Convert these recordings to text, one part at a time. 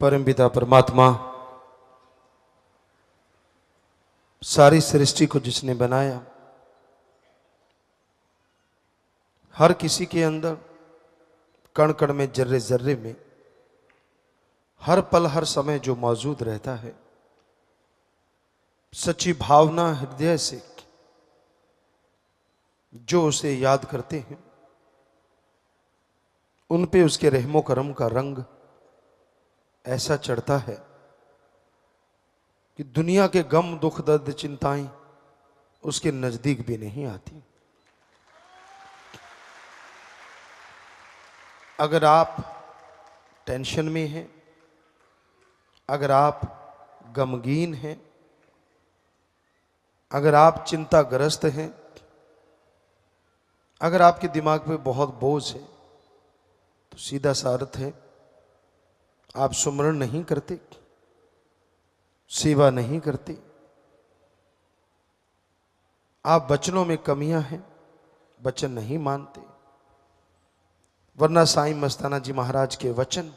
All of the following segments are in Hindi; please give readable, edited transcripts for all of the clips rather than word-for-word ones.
परमपिता परमात्मा सारी सृष्टि को जिसने बनाया, हर किसी के अंदर कण कण में, जर्रे जर्रे में, हर पल हर समय जो मौजूद रहता है, सच्ची भावना हृदय से जो उसे याद करते हैं, उन पे उसके रहमो करम का रंग ऐसा चढ़ता है कि दुनिया के गम दुख दर्द चिंताएं उसके नजदीक भी नहीं आती। अगर आप टेंशन में हैं, अगर आप गमगीन हैं, अगर आप चिंताग्रस्त हैं, अगर आपके दिमाग पे बहुत बोझ है, तो सीधा सा अर्थ है आप सुमरण नहीं करते, सेवा नहीं करते, आप वचनों में कमियां हैं, वचन नहीं मानते। वरना साईं मस्ताना जी महाराज के वचन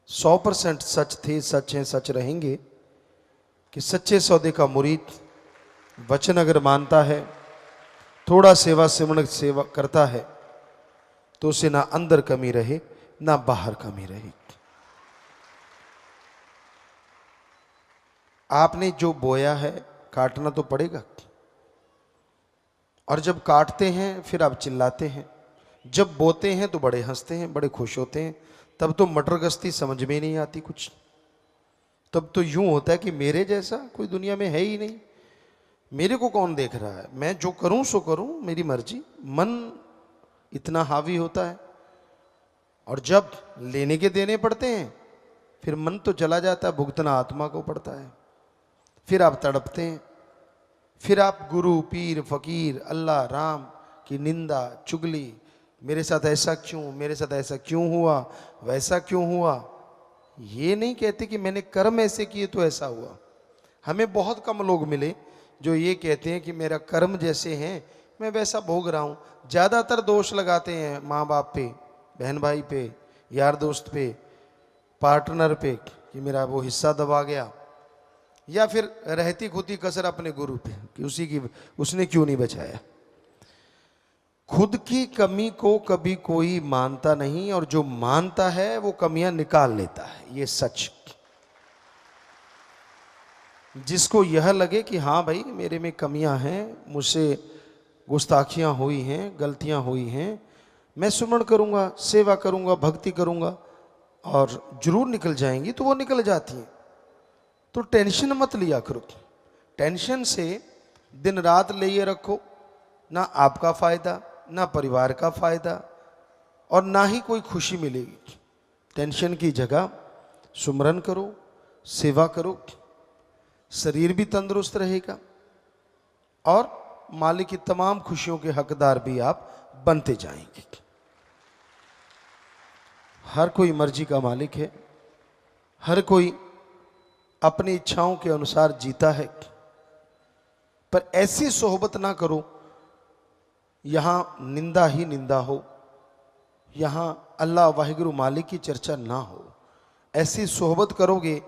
100% सच थे, सच हैं, सच रहेंगे कि सच्चे सौदे का मुरीद वचन अगर मानता है, थोड़ा सेवा सिमरण सेवा करता है, तो उसे ना अंदर कमी रहे ना बाहर कमी रहे। आपने जो बोया है काटना तो पड़ेगा, और जब काटते हैं फिर आप चिल्लाते हैं, जब बोते हैं तो बड़े हंसते हैं, बड़े खुश होते हैं। तब तो मटर गश्ती समझ में नहीं आती कुछ। तब तो यूं होता है कि मेरे जैसा कोई दुनिया में है ही नहीं, मेरे को कौन देख रहा है, मैं जो करूं सो करूं, मेरी मर्जी। मन इतना हावी होता है, और जब लेने के देने पड़ते हैं फिर मन तो चला जाता है, भुगतना आत्मा को पड़ता है। फिर आप तड़पते हैं, फिर आप गुरु पीर फकीर अल्लाह राम की निंदा चुगली, मेरे साथ ऐसा क्यों, मेरे साथ ऐसा क्यों हुआ, वैसा क्यों हुआ। ये नहीं कहते कि मैंने कर्म ऐसे किए तो ऐसा हुआ। हमें बहुत कम लोग मिले जो ये कहते हैं कि मेरा कर्म जैसे हैं मैं वैसा भोग रहा हूँ। ज़्यादातर दोष लगाते हैं माँ बाप पे, बहन भाई पे, यार दोस्त पे, पार्टनर पे कि मेरा वो हिस्सा दबा गया, या फिर रहती खुदी कसर अपने गुरु पे कि उसने क्यों नहीं बचाया। खुद की कमी को कभी कोई मानता नहीं, और जो मानता है वो कमियां निकाल लेता है। ये सच। जिसको यह लगे कि हाँ भाई मेरे में कमियां हैं, मुझसे गुस्ताखियां हुई हैं, गलतियां हुई हैं, मैं सुमरण करूंगा, सेवा करूंगा, भक्ति करूंगा और जरूर निकल जाएंगी, तो वो निकल जाती हैं। तो टेंशन मत लिया करो। टेंशन से दिन रात लिए रखो, ना आपका फायदा, ना परिवार का फायदा, और ना ही कोई खुशी मिलेगी। टेंशन की जगह सुमरन करो, सेवा करो, शरीर भी तंदुरुस्त रहेगा और मालिक की तमाम खुशियों के हकदार भी आप बनते जाएंगे। हर कोई मर्जी का मालिक है, हर कोई अपनी इच्छाओं के अनुसार जीता है, पर ऐसी सोहबत ना करो यहां निंदा ही निंदा हो, यहां अल्लाह वाहिगुरु मालिक की चर्चा ना हो। ऐसी सोहबत करोगे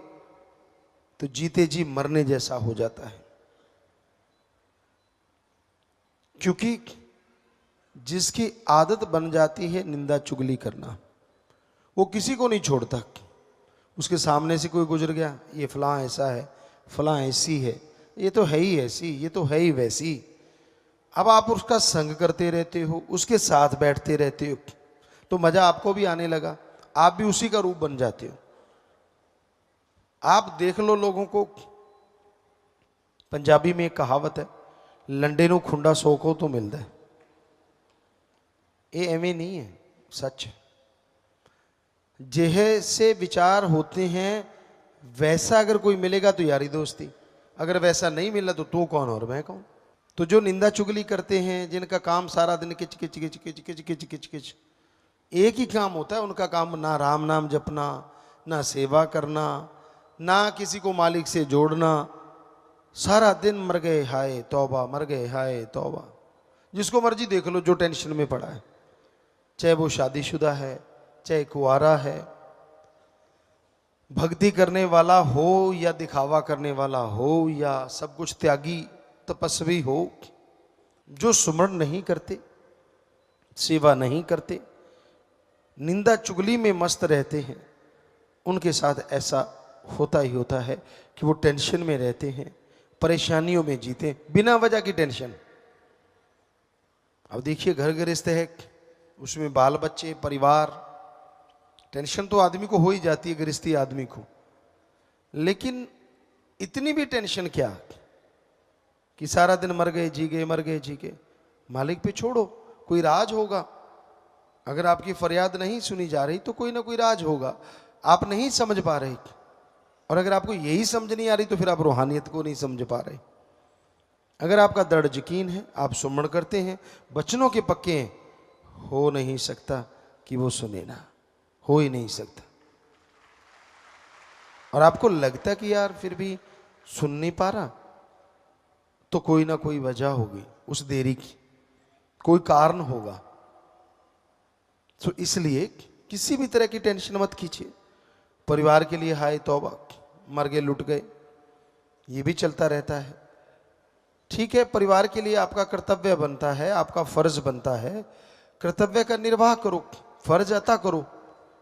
तो जीते जी मरने जैसा हो जाता है। क्योंकि जिसकी आदत बन जाती है निंदा चुगली करना, वो किसी को नहीं छोड़ता। उसके सामने से कोई गुजर गया, ये फलां ऐसा है, फलां ऐसी है, ये तो है ही ऐसी, ये तो है ही वैसी। अब आप उसका संग करते रहते हो, उसके साथ बैठते रहते हो, तो मजा आपको भी आने लगा, आप भी उसी का रूप बन जाते हो। आप देख लो लोगों को, पंजाबी में एक कहावत है, लंडे नूं खुंडा सोको तो मिलता है। ये एवं नहीं है, सच। जैसे विचार होते हैं वैसा अगर कोई मिलेगा तो यारी दोस्ती, अगर वैसा नहीं मिला तो तू कौन और मैं कौन। तो जो निंदा चुगली करते हैं, जिनका काम सारा दिन किच किच किच किच किच किच किच किच, एक ही काम होता है उनका काम, ना राम नाम जपना, ना सेवा करना, ना किसी को मालिक से जोड़ना। सारा दिन मर गए हाय तौबा, मर गए हाय तौबा। जिसको मर्जी देख लो जो टेंशन में पड़ा है, चाहे वो शादीशुदा है चाहे कुंवारा है, भक्ति करने वाला हो या दिखावा करने वाला हो या सब कुछ त्यागी तपस्वी हो, जो सुमरण नहीं करते, सेवा नहीं करते, निंदा चुगली में मस्त रहते हैं, उनके साथ ऐसा होता ही होता है कि वो टेंशन में रहते हैं, परेशानियों में जीते, बिना वजह की टेंशन। अब देखिए घर गृहस्थ है, उसमें बाल बच्चे, परिवार, टेंशन तो आदमी को हो ही जाती है, गृहस्थी आदमी को। लेकिन इतनी भी टेंशन क्या कि सारा दिन मर गए जी गए, मर गए जी गए। मालिक पे छोड़ो, कोई राज होगा। अगर आपकी फरियाद नहीं सुनी जा रही तो कोई ना कोई राज होगा, आप नहीं समझ पा रहे। और अगर आपको यही समझ नहीं आ रही तो फिर आप रूहानियत को नहीं समझ पा रहे। अगर आपका दृढ़ यकीन है, आप सुमरण करते हैं, वचनों के पक्के हैं, हो नहीं सकता कि वो सुने ना, हो ही नहीं सकता। और आपको लगता कि यार फिर भी सुन नहीं पा रहा, तो कोई ना कोई वजह होगी उस देरी की, कोई कारण होगा। तो इसलिए किसी भी तरह की टेंशन मत कीजिए। परिवार के लिए हाय तौबा, मर गए लुट गए, ये भी चलता रहता है। ठीक है, परिवार के लिए आपका कर्तव्य बनता है, आपका फर्ज बनता है, कर्तव्य का निर्वाह करो, फर्ज अता करो,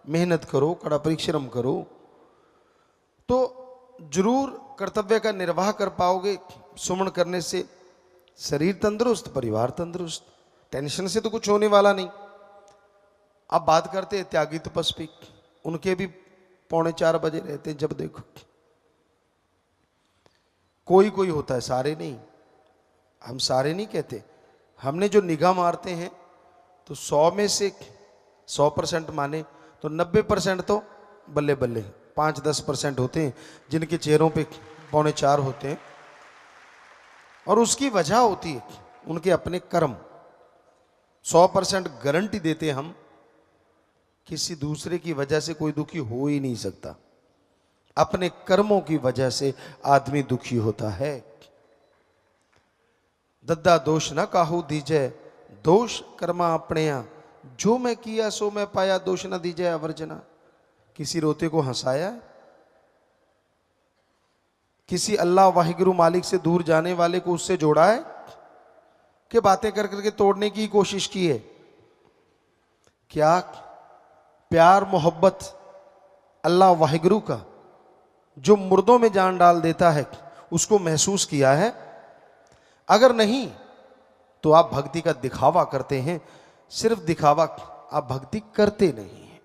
मेहनत करो, कड़ा परिश्रम करो, तो जरूर कर्तव्य का निर्वाह कर पाओगे। सुमन करने से शरीर तंदुरुस्त, परिवार तंदुरुस्त, टेंशन से तो कुछ होने वाला नहीं। अब बात करते हैं त्यागी तपस्वी, उनके भी 3:45 बजे रहते हैं जब देखो। कोई कोई होता है, सारे नहीं, हम सारे नहीं कहते। हमने जो निगाह मारते हैं तो 100 में से 100% माने तो 90% तो बल्ले बल्ले, 5-10% होते हैं जिनके चेहरों पे 3:45 होते हैं। और उसकी वजह होती है उनके अपने कर्म। 100% गारंटी देते हम, किसी दूसरे की वजह से कोई दुखी हो ही नहीं सकता, अपने कर्मों की वजह से आदमी दुखी होता है। दद्दा दोष न काहू दीजय, दोष कर्मा अपने, जो मैं किया सो मैं पाया, दोष न दीजय अवर्जना। किसी रोते को हंसाया, किसी अल्लाह वाहिगुरु मालिक से दूर जाने वाले को उससे जोड़ा है, कि बातें कर करके तोड़ने की कोशिश की है? क्या प्यार मोहब्बत अल्लाह वाहिगुरु का जो मुर्दों में जान डाल देता है उसको महसूस किया है? अगर नहीं तो आप भक्ति का दिखावा करते हैं, सिर्फ दिखावा, आप भक्ति करते नहीं हैं।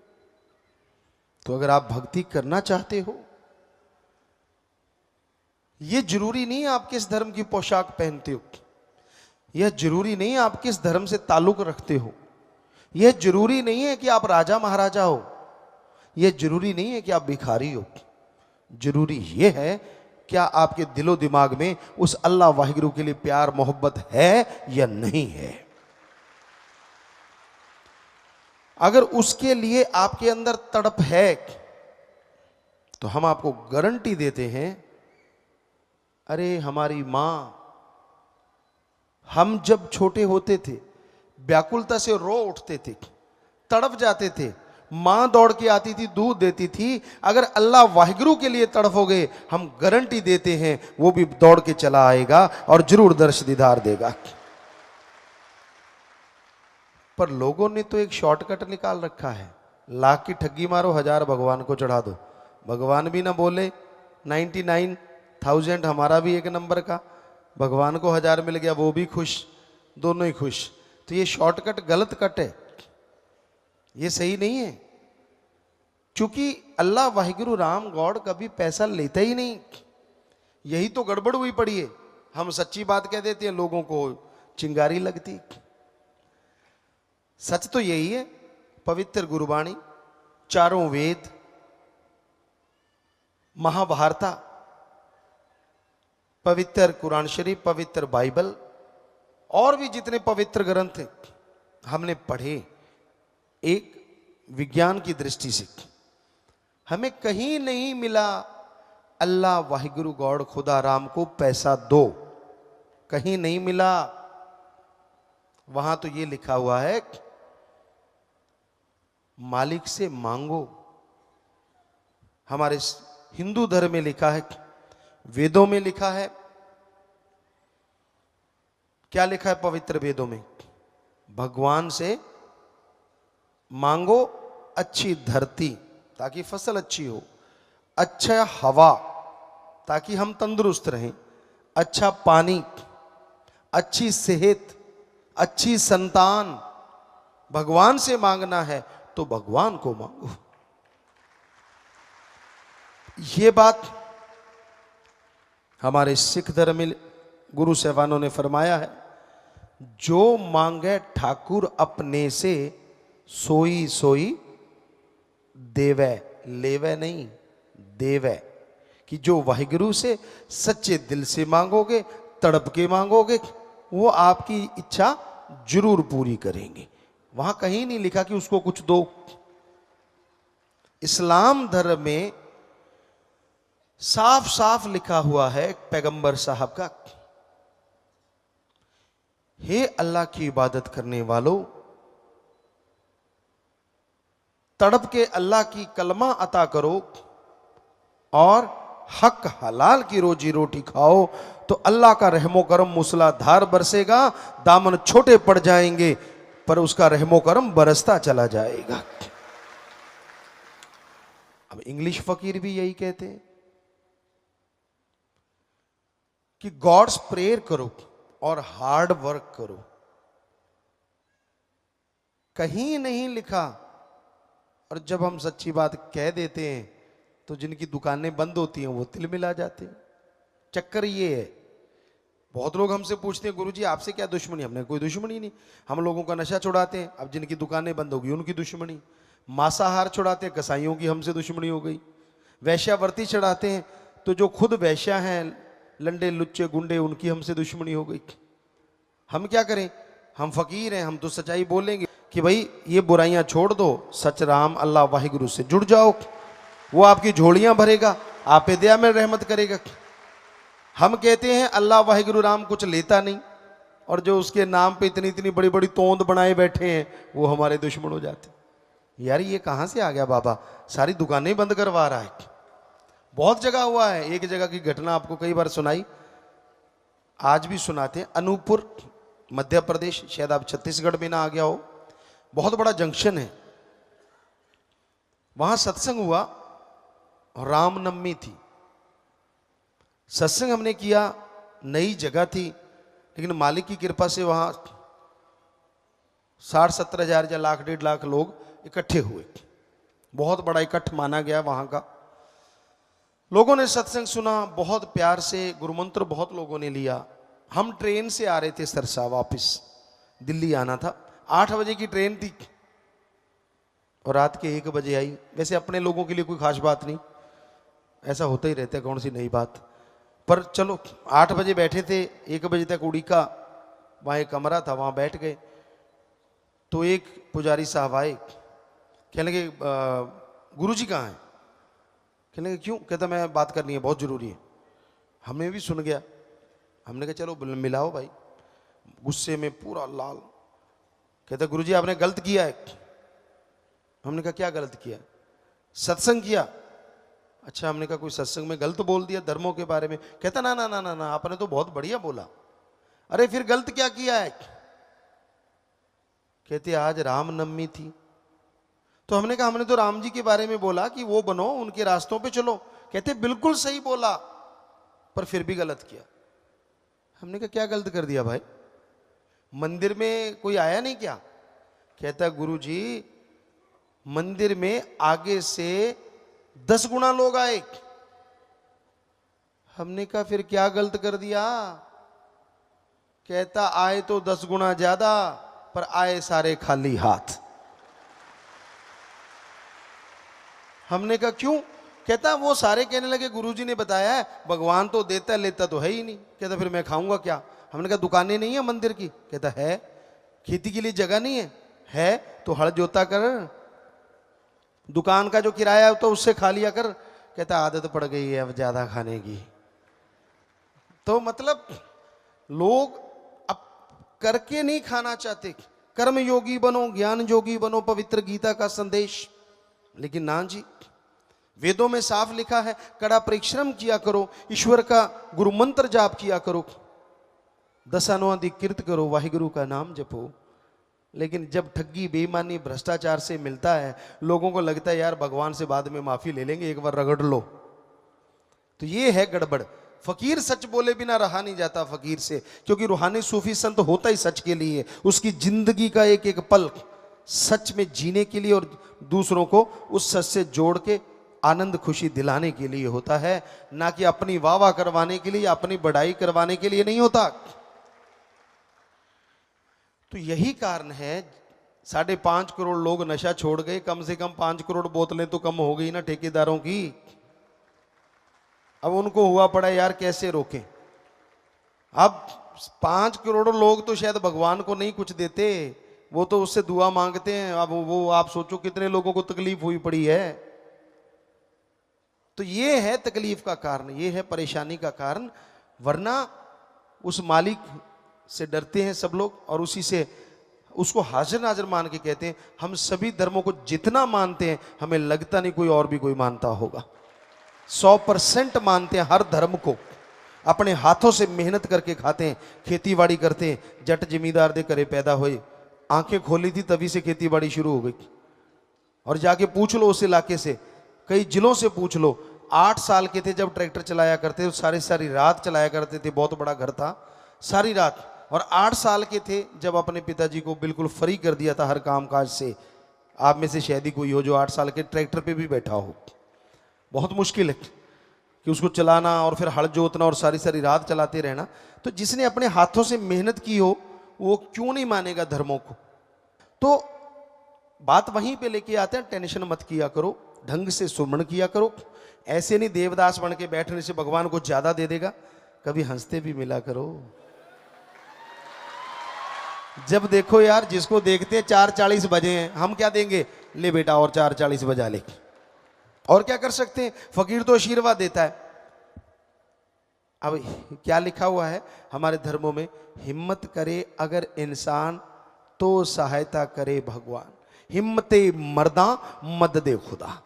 तो अगर आप भक्ति करना चाहते हो, यह जरूरी नहीं आप किस धर्म की पोशाक पहनते हो, यह जरूरी नहीं आप किस धर्म से ताल्लुक रखते हो, यह जरूरी नहीं है कि आप राजा महाराजा हो, यह जरूरी नहीं है कि आप भिखारी हो। जरूरी यह है क्या आपके दिलो दिमाग में उस अल्लाह वाहिगुरु के लिए प्यार मोहब्बत है या नहीं है। अगर उसके लिए आपके अंदर तड़प है तो हम आपको गारंटी देते हैं, अरे हमारी मां, हम जब छोटे होते थे व्याकुलता से रो उठते थे, तड़प जाते थे, मां दौड़ के आती थी, दूध देती थी। अगर अल्लाह वाहिगुरु के लिए तड़पोगे, हम गारंटी देते हैं वो भी दौड़ के चला आएगा और जरूर दर्श दीदार देगा। पर लोगों ने तो एक शॉर्टकट निकाल रखा है, लाख की ठगी मारो, 1000 भगवान को चढ़ा दो। भगवान भी ना बोले, 99,000 हमारा भी एक नंबर का, भगवान को 1000 मिल गया, वो भी खुश, दोनों ही खुश। तो ये शॉर्टकट गलत कट है, ये सही नहीं है। क्योंकि अल्लाह वाहिगुरु राम गॉड कभी पैसा लेता ही नहीं, यही तो गड़बड़ हुई पड़ी है। हम सच्ची बात कह देते हैं, लोगों को चिंगारी लगती। सच तो यही है, पवित्र गुरबाणी, चारों वेद, महाभारता, पवित्र कुरान शरीफ, पवित्र बाइबल और भी जितने पवित्र ग्रंथ हैं हमने पढ़े एक विज्ञान की दृष्टि से। हमें कहीं नहीं मिला अल्लाह वाहिगुरु गॉड खुदा राम को पैसा दो, कहीं नहीं मिला। वहां तो ये लिखा हुआ है मालिक से मांगो, हमारे हिंदू धर्म में लिखा है, वेदों में लिखा है। क्या लिखा है पवित्र वेदों में? भगवान से मांगो अच्छी धरती ताकि फसल अच्छी हो, अच्छा हवा ताकि हम तंदुरुस्त रहें, अच्छा पानी, अच्छी सेहत, अच्छी संतान। भगवान से मांगना है तो भगवान को मांगो। ये बात हमारे सिख धर्म में गुरु साहबानों ने फरमाया है, जो मांगे ठाकुर अपने से सोई सोई देवै, लेवै नहीं देवै। कि जो वाहिगुरु से सच्चे दिल से मांगोगे, तड़प के मांगोगे, वो आपकी इच्छा जरूर पूरी करेंगे। वहां कहीं नहीं लिखा कि उसको कुछ दो। इस्लाम धर्म में साफ साफ लिखा हुआ है पैगंबर साहब का, हे अल्लाह की इबादत करने वालों, तड़प के अल्लाह की कलमा अता करो और हक हलाल की रोजी रोटी खाओ, तो अल्लाह का रहमो करम मूसलाधार बरसेगा। दामन छोटे पड़ जाएंगे पर उसका रहमो करम बरसता चला जाएगा। अब इंग्लिश फकीर भी यही कहते हैं कि गॉड्स प्रेयर करो और हार्ड वर्क करो। कहीं नहीं लिखा। और जब हम सच्ची बात कह देते हैं तो जिनकी दुकानें बंद होती हैं वो तिल मिला जाते हैं। चक्कर ये है, बहुत लोग हमसे पूछते हैं गुरुजी आपसे क्या दुश्मनी? हमने कोई दुश्मनी नहीं, हम लोगों का नशा छुड़ाते हैं। अब जिनकी दुकानें बंद होगी उनकी दुश्मनी। मांसाहार छुड़ाते हैं, कसाईयों की हमसे दुश्मनी हो गई। वैश्यावर्ती चढ़ाते हैं तो जो खुद वैश्या हैं, लंडे लुच्चे गुंडे, उनकी हमसे दुश्मनी हो गई। हम क्या करें? हम फकीर हैं, हम तो सच्चाई बोलेंगे कि भाई ये बुराइयां छोड़ दो, सच राम अल्लाह वाहिगुरु से जुड़ जाओ, वो आपकी झोलियां भरेगा, आप पे दया में रहमत करेगा। हम कहते हैं अल्लाह वाहिगुरु राम कुछ लेता नहीं, और जो उसके नाम पे इतनी इतनी बड़ी बड़ी तोंद बनाए बैठे हैं वो हमारे दुश्मन हो जाते। यार ये कहां से आ गया बाबा? सारी दुकानें बंद करवा रहा है। बहुत जगह हुआ है। एक जगह की घटना आपको कई बार सुनाई, आज भी सुनाते हैं। अनूपपुर मध्य प्रदेश, शायद आप छत्तीसगढ़ में ना आ गया हो, बहुत बड़ा जंक्शन है। वहां सत्संग हुआ, रामनवमी थी। सत्संग हमने किया, नई जगह थी, लेकिन मालिक की कृपा से वहां 60-70 हजार या लाख 1.5 लाख लोग इकट्ठे हुए। बहुत बड़ा इकट्ठ माना गया वहां का। लोगों ने सत्संग सुना, बहुत प्यार से गुरुमंत्र बहुत लोगों ने लिया। हम ट्रेन से आ रहे थे सरसा, वापस दिल्ली आना था। 8 बजे की ट्रेन थी और रात के 1 बजे आई। वैसे अपने लोगों के लिए कोई खास बात नहीं, ऐसा होता ही रहता है, कौन सी नई बात। पर चलो 8 बजे बैठे थे, 1 बजे तक उड़ी का वहाँ एक कमरा था, वहाँ बैठ गए। तो एक पुजारी साहब आए, कहने लगे गुरुजी कहाँ हैं? कहने लगे क्यों? कहता मैं बात करनी है, बहुत ज़रूरी है। हमें भी सुन गया। हमने कहा चलो मिलाओ भाई। गुस्से में पूरा लाल। कहता गुरुजी आपने गलत किया है। हमने कहा क्या गलत किया? सत्संग किया। अच्छा, हमने कहा कोई सत्संग में गलत बोल दिया धर्मों के बारे में? कहता ना ना ना ना ना, आपने तो बहुत बढ़िया बोला। अरे फिर गलत क्या किया है? कहते आज रामनवमी थी। तो हमने कहा हमने तो राम जी के बारे में बोला कि वो बनो, उनके रास्तों पे चलो। कहते बिल्कुल सही बोला, पर फिर भी गलत किया। हमने कहा क्या गलत कर दिया भाई? मंदिर में कोई आया नहीं क्या? कहता गुरुजी मंदिर में आगे से 10 गुना लोग आए। हमने कहा फिर क्या गलत कर दिया? कहता आए तो 10 गुना ज्यादा, पर आए सारे खाली हाथ। हमने कहा क्यों? कहता वो सारे कहने लगे गुरुजी ने बताया है भगवान तो देता लेता तो है ही नहीं। कहता फिर मैं खाऊंगा क्या? हमने कहा दुकानें नहीं है मंदिर की? कहता है। खेती के लिए जगह नहीं है? है तो हल जोता कर, दुकान का जो किराया तो उससे खा लिया कर। कहता आदत पड़ गई है अब ज्यादा खाने की। तो मतलब लोग अब करके नहीं खाना चाहते। कर्म योगी बनो, ज्ञान योगी बनो, पवित्र गीता का संदेश। लेकिन ना जी, वेदों में साफ लिखा है कड़ा परिश्रम किया करो, ईश्वर का गुरु मंत्र जाप किया करो, दशानुआदि कीर्त करो, वाहिगुरु का नाम जपो। लेकिन जब ठगी, बेईमानी, भ्रष्टाचार से मिलता है, लोगों को लगता है यार भगवान से बाद में माफी ले लेंगे, एक बार रगड़ लो। तो ये है गड़बड़। फकीर सच बोले बिना रहा नहीं जाता फकीर से, क्योंकि रूहानी सूफी संत होता ही सच के लिए। उसकी जिंदगी का एक एक पल सच में जीने के लिए और दूसरों को उस सच से जोड़ के आनंद खुशी दिलाने के लिए होता है, ना कि अपनी वाह वाह करवाने के लिए, अपनी बढ़ाई करवाने के लिए नहीं होता। तो यही कारण है 5.5 करोड़ लोग नशा छोड़ गए, कम से कम 5 करोड़ बोतलें तो कम हो गई ना ठेकेदारों की। अब उनको हुआ पड़ा यार कैसे रोकें। अब 5 करोड़ लोग तो शायद भगवान को नहीं कुछ देते, वो तो उससे दुआ मांगते हैं। अब वो आप सोचो कितने लोगों को तकलीफ हुई पड़ी है। तो ये है तकलीफ का कारण, ये है परेशानी का कारण। वरना उस मालिक से डरते हैं सब लोग और उसी से उसको हाजिर नाजिर मान के कहते हैं। हम सभी धर्मों को जितना मानते हैं, हमें लगता नहीं कोई और भी कोई मानता होगा। 100% मानते हैं हर धर्म को, अपने हाथों से मेहनत करके खाते हैं, खेती बाड़ी करते हैं। जट जमींदार दे करे पैदा हुए, आंखें खोली थी तभी से खेती बाड़ी शुरू हो गई। और जाके पूछ लो उस इलाके से, कई जिलों से पूछ लो, 8 साल के थे जब ट्रैक्टर चलाया करते थे, सारी सारी रात चलाया करते थे। बहुत बड़ा घर था, सारी रात। और 8 साल के थे जब अपने पिताजी को बिल्कुल फ्री कर दिया था हर काम काज से। आप में से शायद ही कोई हो जो 8 साल के ट्रैक्टर पे भी बैठा हो। बहुत मुश्किल है कि उसको चलाना और फिर हल जोतना और सारी सारी रात चलाते रहना। तो जिसने अपने हाथों से मेहनत की हो वो क्यों नहीं मानेगा धर्मों को। तो बात वहीं पे लेके आते हैं, टेंशन मत किया करो, ढंग से सुमरण किया करो। ऐसे नहीं देवदास बन के बैठने से भगवान को ज्यादा दे देगा। कभी हंसते भी मिला करो। जब देखो यार जिसको देखते 4:40 बजे हैं, हम क्या देंगे, ले बेटा और 4:40 बजा ले। और क्या कर सकते हैं, फकीर तो आशीर्वाद देता है। अब क्या लिखा हुआ है हमारे धर्मों में, हिम्मत करे अगर इंसान तो सहायता करे भगवान, हिम्मते मर्दा मददे खुदा।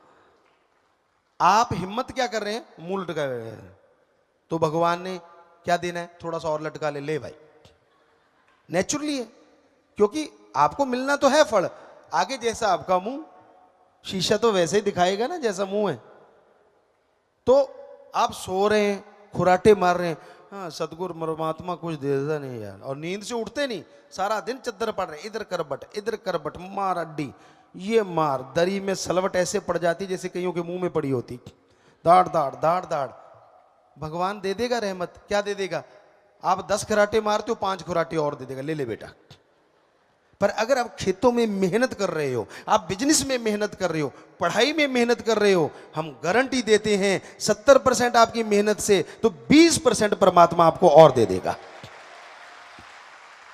आप हिम्मत क्या कर रहे हैं, मुंह लटका रहे हैं, तो भगवान ने क्या देना है, थोड़ा सा और लटका ले भाई। नेचुरली है, क्योंकि आपको मिलना तो है फल। आगे जैसा आपका मुंह, शीशा तो वैसे ही दिखाएगा ना जैसा मुंह है। तो आप सो रहे हैं, खुराटे मार रहे हैं, हाँ सतगुरु परमात्मा कुछ देता नहीं यार, और नींद से उठते नहीं, सारा दिन चद्दर पड़ रहे, इधर करबट मार अड्डी, ये मार, दरी में सलवट ऐसे पड़ जाती जैसे कईयों के मुंह में पड़ी होती। दाड़ दाड़ दाड़ दाड़। भगवान दे देगा रहमत, क्या दे देगा। आप 10 खराटे मारते हो, 5 खराटे और दे देगा, ले ले बेटा। पर अगर आप खेतों में मेहनत कर रहे हो, आप बिजनेस में मेहनत कर रहे हो, पढ़ाई में मेहनत कर रहे हो, हम गारंटी देते हैं 70% आपकी मेहनत से तो 20% परमात्मा आपको और दे देगा।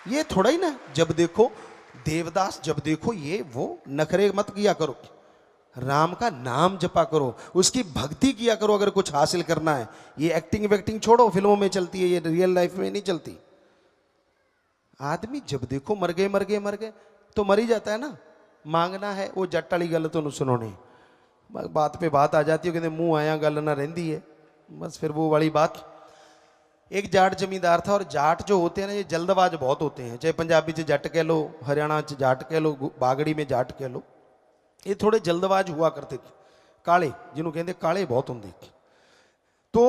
ये थोड़ा ही ना जब देखो देवदास, जब देखो ये वो, नखरे मत किया करो, राम का नाम जपा करो, उसकी भक्ति किया करो अगर कुछ हासिल करना है। ये एक्टिंग वैक्टिंग छोड़ो, फिल्मों में चलती है, ये रियल लाइफ में नहीं चलती। आदमी जब देखो मर गए तो मर ही जाता है ना। मांगना है वो जट वाली गल तो सुनो नहीं, बात पे बात आ जाती है, कहते मुंह आया गल ना रहती है, बस फिर वो वाली बात। एक जाट जमींदार था, और जाट जो होते हैं ना ये जल्दबाज बहुत होते हैं, चाहे पंजाबी च जट कह लो, हरियाणा च जाट कह लो, बागड़ी में जाट कह लो, ये थोड़े जल्दबाज हुआ करते थे, काले, जिन्हों कहते काले बहुत होंगे। तो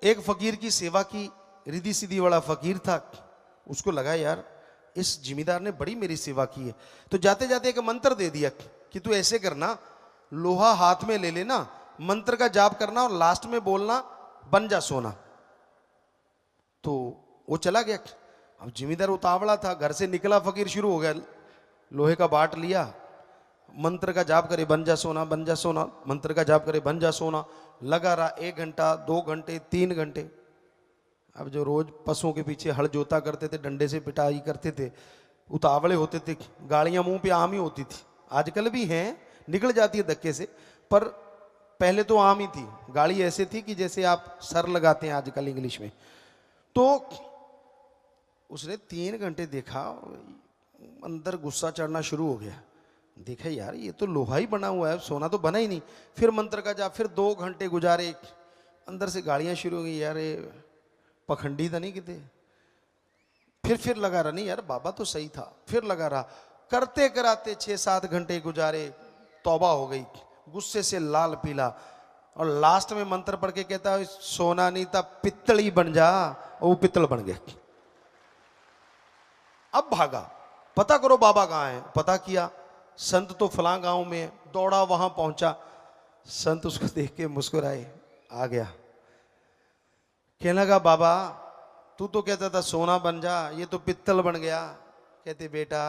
एक फकीर की सेवा की, रिद्धि सिद्धि वाला फकीर था, उसको लगा यार इस जिमीदार ने बड़ी मेरी सेवा की है, तो जाते जाते एक मंत्र दे दिया कि तू ऐसे करना, लोहा हाथ में ले लेना, मंत्र का जाप करना और लास्ट में बोलना बन जा सोना। तो वो चला गया। अब जिमीदार उतावला था, घर से निकला, फकीर शुरू हो गया, लोहे का बाट लिया, मंत्र का जाप करे बन जा सोना, बन जा सोना, मंत्र का जाप करे बन जा सोना। लगा रहा 1 घंटा, 2 घंटे, 3 घंटे। अब जो रोज पशुओं के पीछे हल जोता करते थे, डंडे से पिटाई करते थे, उतावले होते थे, गालियां मुंह पे आम ही होती थी, आजकल भी हैं, निकल जाती है धक्के से, पर पहले तो आम ही थी। गाली ऐसे थी कि जैसे आप सर लगाते हैं आजकल इंग्लिश में। तो उसने 3 घंटे देखा, अंदर गुस्सा चढ़ना शुरू हो गया, देखा यार ये तो लोहा ही बना हुआ है, सोना तो बना ही नहीं। फिर मंत्र का जाप, फिर 2 घंटे गुजारे, अंदर से गालियां शुरू हो गई, यार ये पखंडी था नहीं किते। फिर लगा रहा, नहीं यार बाबा तो सही था, फिर लगा रहा, करते कराते 6-7 घंटे गुजारे, तौबा हो गई, गुस्से से लाल पीला, और लास्ट में मंत्र पढ़ के कहता है सोना नहीं था पित्तल ही बन जा, और वो पित्तल बन गए। अब भागा, पता करो बाबा कहाँ है। पता किया, संत तो फलां गांव में है। दौड़ा, वहां पहुंचा, संत उसको देख के मुस्कुराए, आ गया। कहने लगा बाबा तू तो कहता था सोना बन जा, ये तो पित्तल बन गया। कहते बेटा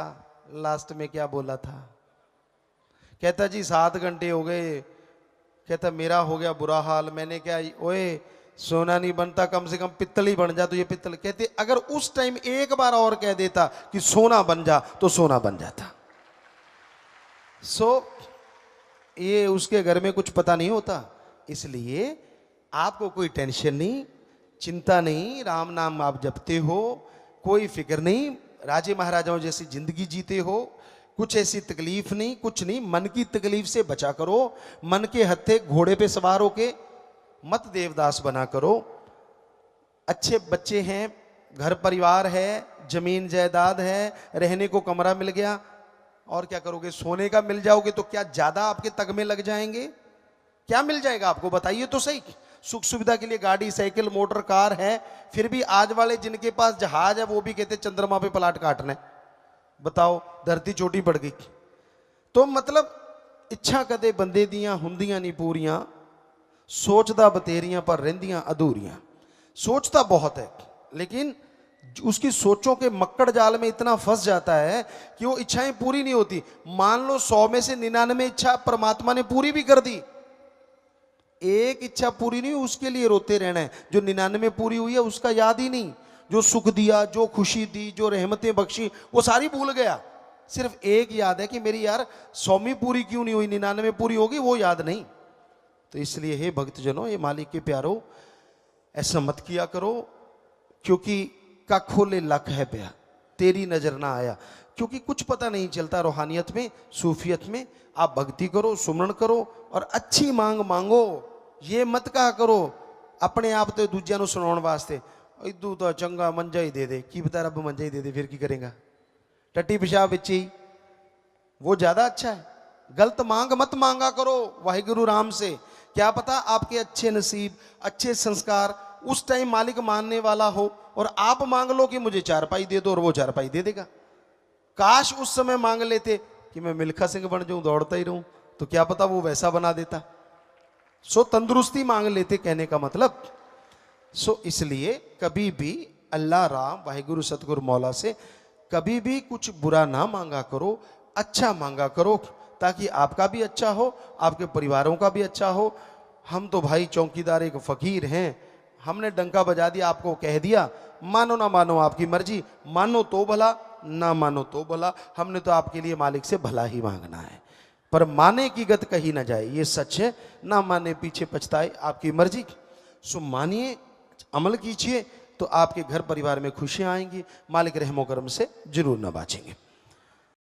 लास्ट में क्या बोला था? कहता जी 7 घंटे हो गए। कहता मेरा हो गया बुरा हाल, मैंने क्या, ओए सोना नहीं बनता, कम से कम पित्तल ही बन जा, तो ये पित्तल। कहते अगर उस टाइम एक बार और कह देता कि सोना बन जा, तो सोना बन जाता। ये उसके घर में कुछ पता नहीं होता, इसलिए आपको कोई टेंशन नहीं, चिंता नहीं, राम नाम आप जपते हो, कोई फिक्र नहीं, राजे महाराजाओं जैसी जिंदगी जीते हो, कुछ ऐसी तकलीफ नहीं, कुछ नहीं। मन की तकलीफ से बचा करो, मन के हत्थे घोड़े पे सवार होके मत देवदास बना करो। अच्छे बच्चे हैं, घर परिवार है, जमीन जायदाद है, रहने को कमरा मिल गया, और क्या करोगे? सोने का मिल जाओगे तो क्या ज्यादा आपके तग में लग जाएंगे? क्या मिल जाएगा आपको बताइए तो सही। सुख सुविधा के लिए गाड़ी, साइकिल, मोटर, कार है, फिर भी आज वाले जिनके पास जहाज है वो भी कहते चंद्रमा पे प्लाट काटना है। बताओ, धरती छोटी पड़ गई। तो मतलब इच्छा कदे बंदे दियां हुंदियां नहीं पूरियां, सोचदा बतेरियां पर रहंदियां अधूरियां। सोचता बहुत है, लेकिन उसकी सोचों के मक्कड़ जाल में इतना फंस जाता है कि वो इच्छाएं पूरी नहीं होती। मान लो 100 में से 99 इच्छा परमात्मा ने पूरी भी कर दी, एक इच्छा पूरी नहीं हुई, उसके लिए रोते रहना है। जो 99 पूरी हुई है उसका याद ही नहीं, जो सुख दिया, जो खुशी दी, जो रहमतें बख्शी, वो सारी भूल गया। सिर्फ एक याद है कि मेरी यार 100वीं पूरी क्यों नहीं हुई, 99 पूरी होगी, वो याद नहीं। तो इसलिए हे भक्तजनों, ये मालिक के प्यारो, ऐसा मत किया करो, क्योंकि का खोले लख है प्या, तेरी नजर ना आया। क्योंकि कुछ पता नहीं चलता रूहानियत में, सूफियत में। आप भक्ति करो, सुमरण करो, और अच्छी मांग मांगो। ये मत कहा करो अपने आप तो दूजिया ਨੂੰ ਸੁਣਾਉਣ ਵਾਸਤੇ, इदू तो चंगा मंजा ही दे दे, की पता रब मंजा ही दे दे, फिर की करेगा? टट्टी पेशाब बिच ही, वो ज्यादा अच्छा है। गलत मांग मत मांगा करो वाहिगुरु राम से। क्या पता आपके अच्छे नसीब, अच्छे संस्कार उस टाइम मालिक मानने वाला हो, और आप मांग लो कि मुझे 4 पाई दे दो, और वो 4 पाई दे देगा। काश उस समय मांग लेते कि मैं मिल्खा सिंह बन जाऊं, दौड़ता ही रहूं, तो क्या पता वो वैसा बना देता। तंदुरुस्ती मांग लेते, कहने का मतलब। इसलिए कभी भी अल्लाह राम वाहिगुरु सतगुरु मौला से कभी भी कुछ बुरा ना मांगा करो, अच्छा मांगा करो, ताकि आपका भी अच्छा हो, आपके परिवारों का भी अच्छा हो। हम तो भाई चौकीदार एक फकीर हैं, हमने डंका बजा दिया, आपको कह दिया, मानो ना मानो आपकी मर्जी, मानो तो भला, ना मानो तो भला। हमने तो आपके लिए मालिक से भला ही मांगना है, पर माने की गत कही ना जाए, ये सच है। ना माने पीछे पछताए, आपकी मर्जी। मानिए, अमल कीजिए, तो आपके घर परिवार में खुशियां आएंगी, मालिक रहमो करम से जरूर नवाजेंगे।